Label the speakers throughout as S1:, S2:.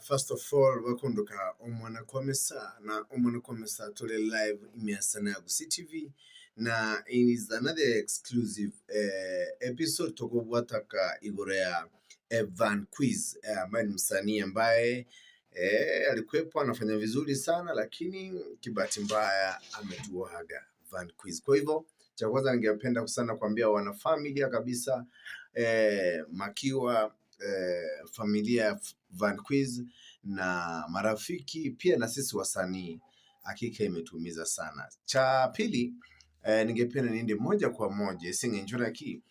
S1: First of all, wakunduka omwana kwamesa na omwana kwamesa tole live imiasana ya CTV na is another exclusive episode toko wataka igorea Van Quiz ambaye ni msanii ambaye alikuwepo anafanya vizuri sana, lakini kibahati mbaya ametuaga Van Quiz. Kwa hivyo cha kwanza ningependa sana kuambia wana familia kabisa Makiwa familia Van Quiz na marafiki pia na sisi wasanii, hakika imetumiza sana. Cha pili ningependa niende moja kwa moja singenjura ki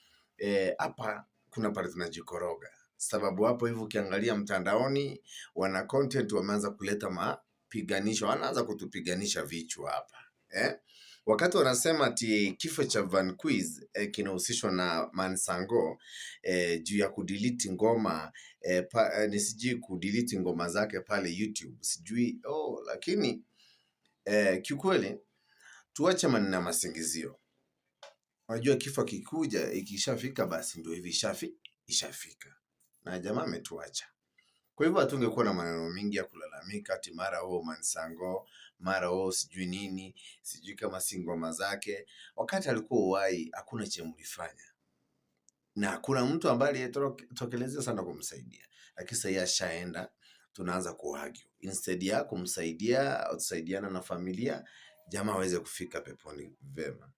S1: hapa kuna pale tunajikoroga, sababu hapo hivyo ukiangalia mtandaoni wana content wameanza kuleta mapiganisho, wanaanza kutupiganisha vichwa hapa wakati wanasema ati kifo cha Van Quiz kinahusishwa na Mansango juu ya kudelete ngoma nisijui kudelete ngoma zake pale YouTube sijui lakini kiukweli tuache maneno ya masingizio. Unajua kifo kikuja ikishafika basi ndio hivi ishafika na jamaa ametuacha. Kwa hivyo hatungekuwa na maneno mingi ya kulalamika ati mara Mansango, mara sijui nini, sijui kama si ngoma zake. Wakati alikuwa uhai hakuna cha mlifanya, na kuna mtu ambaye alitokelezea sana kumsaidia, lakini sasa ashaenda, tunaanza kuargue. Instead ya kumsaidia au tusaidiana na familia, jamaa aweze kufika peponi vema.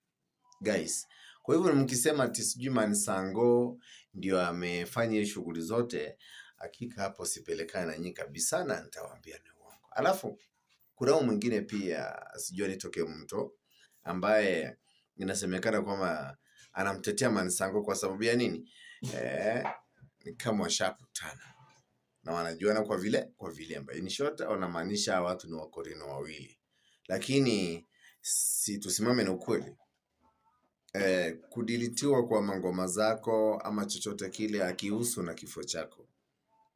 S1: Guys, kwa hivyo mkisema ati sijui Mansango ndio amefanya shughuli zote, hakika hapo sipelekana na nyinyi kabisa na nitawaambia ni uongo. Alafu kuna mwingine pia sijui nitoke mto ambaye inasemekana kwamba anamtetea Mansango kwa sababu ya nini? Ni kama washakutana na wanajuana kwa vile ambaye ni short wanamaanisha watu ni wakorino wawili, lakini si tusimame na ukweli. Kudilitiwa kwa mangoma zako ama chochote kile akihusu na kifo chako.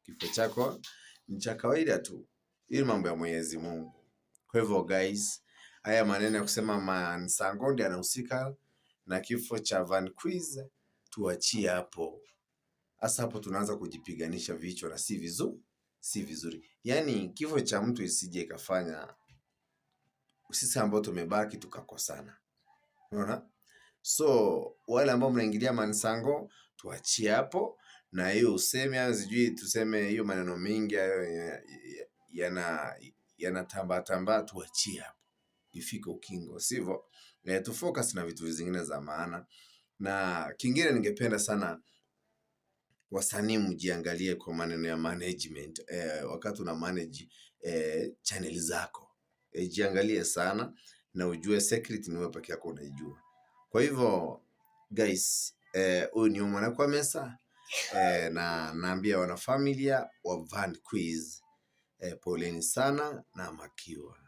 S1: Kifo chako ni cha kawaida tu, hii mambo ya Mwenyezi Mungu. Kwa hivyo guys, haya maneno ya kusema Mansango ndiye anahusika na kifo cha Van Quiz tuachie hapo. Hasa hapo tunaanza kujipiganisha vichwa na si vizuri. Yaani kifo cha mtu isije ikafanya sisi ambao tumebaki tukakosana. Unaona? So wale ambao mnaingilia Mansango tuachie hapo, na hiyo useme sijui tuseme hiyo maneno mengi yanatamba tuachie hapo ifike ukingo, sivyo? Tu focus na vitu vingine za maana. Na kingine ningependa sana wasanii mjiangalie kwa maneno ya management wakati una manage channel zako. Jiangalie sana na ujue secret ni wewe peke yako unaijua. Kwa hivyo guys, huyu ni omwana kwamesa na naambia wana familia wa Van Quiz poleni sana na Makiwa.